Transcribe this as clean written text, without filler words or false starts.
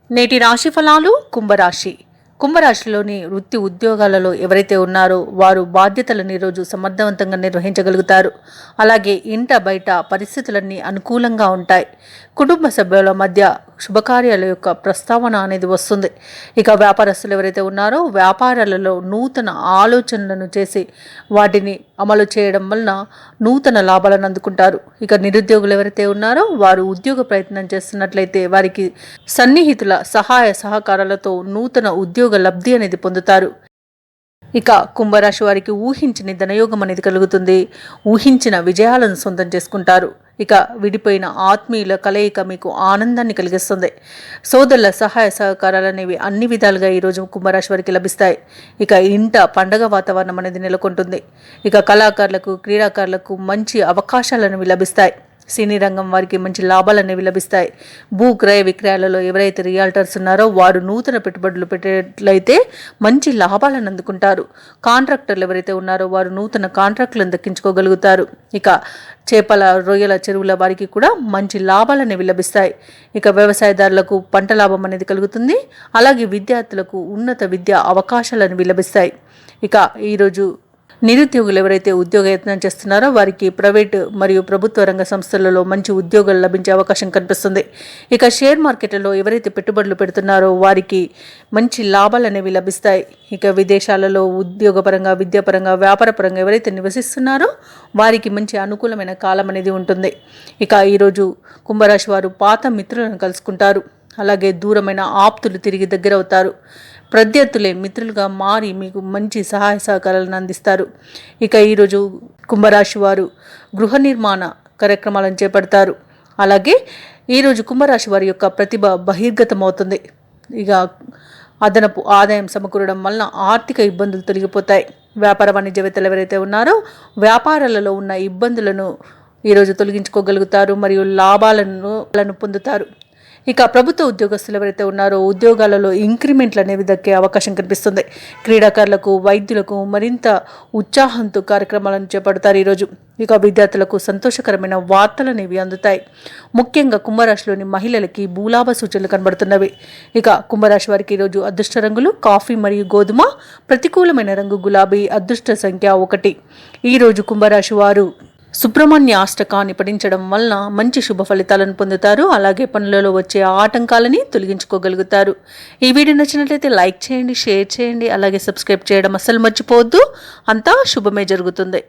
నేటి రాశి ఫలాలు. కుంభరాశిలోని వృత్తి ఉద్యోగాలలో ఎవరైతే ఉన్నారో వారు బాధ్యతలను ఈరోజు సమర్థవంతంగా నిర్వహించగలుగుతారు. అలాగే ఇంట బయట పరిస్థితులన్నీ అనుకూలంగా ఉంటాయి. కుటుంబ సభ్యుల మధ్య శుభకార్యాల యొక్క ప్రస్తావన అనేది వస్తుంది. ఇక వ్యాపారస్తులు ఎవరైతే ఉన్నారో వ్యాపారాలలో నూతన ఆలోచనలను చేసి వాటిని అమలు చేయడం వలన నూతన లాభాలను అందుకుంటారు. ఇక నిరుద్యోగులు ఎవరైతే ఉన్నారో వారు ఉద్యోగ ప్రయత్నం చేస్తున్నట్లయితే వారికి సన్నిహితుల సహాయ సహకారాలతో నూతన ఉద్యోగ లబ్ధి అనేది పొందుతారు. ఇక కుంభరాశి వారికి ఊహించని ధనయోగం అనేది కలుగుతుంది. ఊహించిన విజయాలను సొంతం చేసుకుంటారు. ఇక విడిపోయిన ఆత్మీయుల కలయిక మీకు ఆనందాన్ని కలిగిస్తుంది. సోదరుల సహాయ సహకారాలు అనేవి అన్ని విధాలుగా ఈరోజు కుంభరాశి వారికి లభిస్తాయి. ఇక ఇంట పండగ వాతావరణం అనేది నెలకొంటుంది. ఇక కళాకారులకు క్రీడాకారులకు మంచి అవకాశాలు అనేవి లభిస్తాయి. సినీ రంగం వారికి మంచి లాభాలు అనేవి లభిస్తాయి. భూ క్రయ విక్రయాలలో ఎవరైతే రియాల్టర్స్ ఉన్నారో వారు నూతన పెట్టుబడులు పెట్టేట్లయితే మంచి లాభాలను అందుకుంటారు. కాంట్రాక్టర్లు ఎవరైతే ఉన్నారో వారు నూతన కాంట్రాక్టులను దక్కించుకోగలుగుతారు. ఇక చేపల రొయ్యల చెరువుల వారికి కూడా మంచి లాభాలు అనేవి లభిస్తాయి. ఇక వ్యవసాయదారులకు పంట లాభం అనేది కలుగుతుంది. అలాగే విద్యార్థులకు ఉన్నత విద్యా అవకాశాలు అనేవి లభిస్తాయి. ఇక ఈరోజు నిరుద్యోగులు ఎవరైతే ఉద్యోగయత్నం చేస్తున్నారో వారికి ప్రైవేటు మరియు ప్రభుత్వ రంగ సంస్థలలో మంచి ఉద్యోగాలు లభించే అవకాశం కనిపిస్తుంది. ఇక షేర్ మార్కెట్లలో ఎవరైతే పెట్టుబడులు పెడుతున్నారో వారికి మంచి లాభాలు అనేవి లభిస్తాయి. ఇక విదేశాలలో ఉద్యోగపరంగా విద్యాపరంగా వ్యాపారపరంగా ఎవరైతే నివసిస్తున్నారో వారికి మంచి అనుకూలమైన కాలం అనేది ఉంటుంది. ఇక ఈరోజు కుంభరాశి వారు పాత మిత్రులను కలుసుకుంటారు. అలాగే దూరమైన ఆప్తులు తిరిగి దగ్గరవుతారు. ప్రత్యర్థులే మిత్రులుగా మారి మీకు మంచి సహాయ సహకారాలను అందిస్తారు. ఇక ఈరోజు కుంభరాశి వారు గృహ నిర్మాణ కార్యక్రమాలను చేపడతారు. అలాగే ఈరోజు కుంభరాశి వారి యొక్క ప్రతిభ బహిర్గతమవుతుంది. ఇక అదనపు ఆదాయం సమకూరడం వలన ఆర్థిక ఇబ్బందులు తొలగిపోతాయి. వ్యాపార వాణిజ్యవేత్తలు ఎవరైతే ఉన్నారో వ్యాపారాలలో ఉన్న ఇబ్బందులను ఈరోజు తొలగించుకోగలుగుతారు మరియు లాభాలను పొందుతారు. ఇక ప్రభుత్వ ఉద్యోగస్తులు ఎవరైతే ఉన్నారో ఉద్యోగాలలో ఇంక్రిమెంట్లు అనేవి దక్కే అవకాశం కనిపిస్తుంది. క్రీడాకారులకు వైద్యులకు మరింత ఉత్సాహంతో కార్యక్రమాలను చేపడతారు ఈరోజు. ఇక విద్యార్థులకు సంతోషకరమైన వార్తలు అనేవి అందుతాయి. ముఖ్యంగా కుంభరాశిలోని మహిళలకి భూలాభ సూచనలు కనబడుతున్నవి. ఇక కుంభరాశి వారికి ఈరోజు అదృష్ట రంగులు కాఫీ మరియు గోధుమ, ప్రతికూలమైన రంగు గులాబీ, అదృష్ట సంఖ్య 1. ఈరోజు కుంభరాశి వారు సుబ్రహ్మణ్య అష్టకాన్ని పఠించడం వలన మంచి శుభ ఫలితాలను పొందుతారు. అలాగే పనులలో వచ్చే ఆటంకాలని తొలగించుకోగలుగుతారు. ఈ వీడియో నచ్చినట్లయితే లైక్ చేయండి, షేర్ చేయండి, అలాగే సబ్స్క్రైబ్ చేయడం అస్సలు మర్చిపోవద్దు. అంతా శుభమే జరుగుతుంది.